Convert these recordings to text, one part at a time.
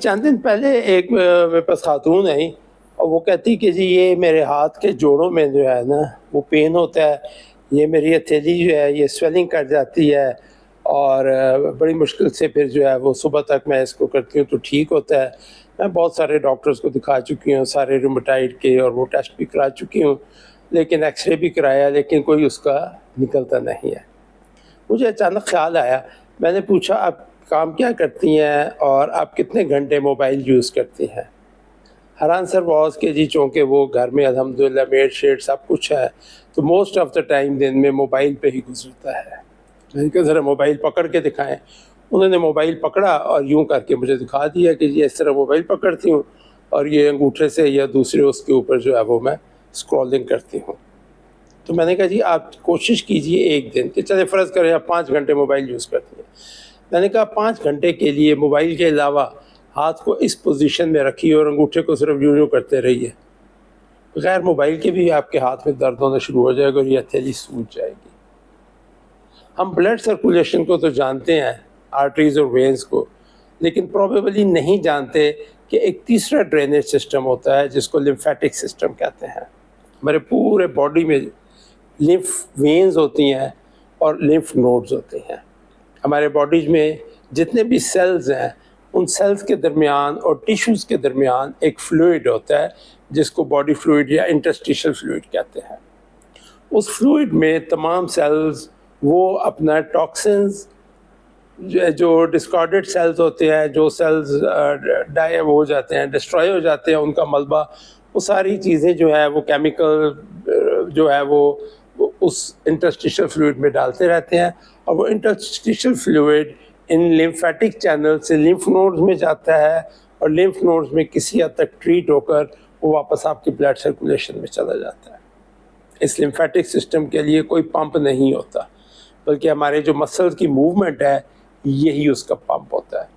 چند دن پہلے ایک میرے پاس خاتون آئی اور وہ کہتی کہ جی یہ میرے ہاتھ کے جوڑوں میں جو ہے نا وہ پین ہوتا ہے، یہ میری ہتھیلی جو ہے یہ سویلنگ کر جاتی ہے، اور بڑی مشکل سے پھر جو ہے وہ صبح تک میں اس کو کرتی ہوں تو ٹھیک ہوتا ہے۔ میں بہت سارے ڈاکٹرز کو دکھا چکی ہوں، سارے رومیٹائڈ کے، اور وہ ٹیسٹ بھی کرا چکی ہوں، لیکن ایکس رے بھی کرایا، لیکن کوئی اس کا نکلتا نہیں ہے۔ مجھے اچانک خیال آیا، میں نے پوچھا آپ کام کیا کرتی ہیں اور آپ کتنے گھنٹے موبائل یوز کرتی ہیں؟ ہر آنسر واز کہ جی چونکہ وہ گھر میں الحمدللہ میڈ شیڈ سب کچھ ہے تو موسٹ آف دا ٹائم دن میں موبائل پہ ہی گزرتا ہے۔ میں نے کہا ذرا موبائل پکڑ کے دکھائیں۔ انہوں نے موبائل پکڑا اور یوں کر کے مجھے دکھا دیا کہ جی اس طرح موبائل پکڑتی ہوں اور یہ انگوٹھے سے یا دوسرے اس کے اوپر جو ہے وہ میں اسکرولنگ کرتی ہوں۔ تو میں نے کہا جی آپ کوشش کیجئے ایک دن کہ چلے فرض کریں آپ 5 گھنٹے موبائل یوز کرتی ہیں، میں نے کہا 5 گھنٹے کے لیے موبائل کے علاوہ ہاتھ کو اس پوزیشن میں رکھیے اور انگوٹھے کو صرف یوں یوں کرتے رہیے، بغیر موبائل کے بھی آپ کے ہاتھ میں درد ہونا شروع ہو جائے گا اور یہ ہتھیلی سوج جائے گی۔ ہم بلڈ سرکولیشن کو تو جانتے ہیں، آرٹریز اور وینز کو، لیکن پروبیبلی نہیں جانتے کہ ایک تیسرا ڈرینیج سسٹم ہوتا ہے جس کو لمفیٹک سسٹم کہتے ہیں۔ ہمارے پورے باڈی میں لمف وینز ہوتی ہیں اور لمف نوڈز ہوتے ہیں۔ ہمارے باڈیز میں جتنے بھی سیلز ہیں ان سیلز کے درمیان اور ٹیشوز کے درمیان ایک فلوئڈ ہوتا ہے جس کو باڈی فلوئڈ یا انٹرسٹیشل فلوئڈ کہتے ہیں۔ اس فلوئڈ میں تمام سیلز وہ اپنا ٹاکسنز جو ڈسکارڈڈ سیلز ہوتے ہیں، جو سیلز ڈائی ہو جاتے ہیں، ڈسٹروائے ہو جاتے ہیں، ان کا ملبہ، وہ ساری چیزیں جو ہے وہ کیمیکل جو ہے وہ اس انٹرسٹیشل فلوئڈ میں ڈالتے رہتے ہیں، اور وہ انٹرسٹیشل فلوئڈ ان لمفیٹک چینل سے لمف نوڈز میں جاتا ہے، اور لمف نوڈز میں کسی حد تک ٹریٹ ہو کر وہ واپس آپ کی بلڈ سرکولیشن میں چلا جاتا ہے۔ اس لمفیٹک سسٹم کے لیے کوئی پمپ نہیں ہوتا، بلکہ ہمارے جو مسلز کی موومنٹ ہے یہی اس کا پمپ ہوتا ہے۔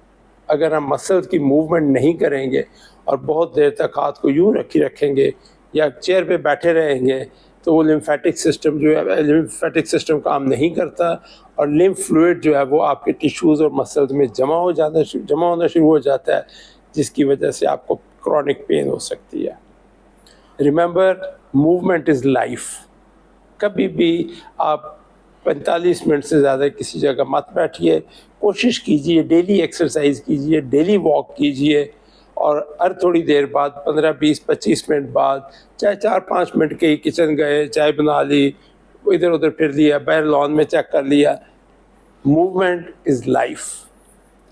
اگر ہم مسلز کی موومنٹ نہیں کریں گے اور بہت دیر تک ہاتھ کو یوں رکھیں گے یا چیئر پہ بیٹھے رہیں گے تو وہ لمفیٹک سسٹم کام نہیں کرتا، اور لمف فلوئڈ جو ہے وہ آپ کے ٹیشوز اور مسلز میں جمع ہونا شروع ہو جاتا ہے، جس کی وجہ سے آپ کو کرونک پین ہو سکتی ہے۔ Remember, movement is life. کبھی بھی آپ 45 منٹ سے زیادہ کسی جگہ مت بیٹھیے، کوشش کیجئے ڈیلی ایکسرسائز کیجئے، ڈیلی واک کیجئے، اور ہر تھوڑی دیر بعد 15 20 25 منٹ بعد چاہے 4 5 منٹ کے ہی کچن گئے، چائے بنا لی، ادھر ادھر پھر لیا، باہر لان میں چیک کر لیا۔ Movement is life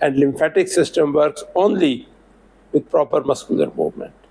and lymphatic system works only with proper muscular movement.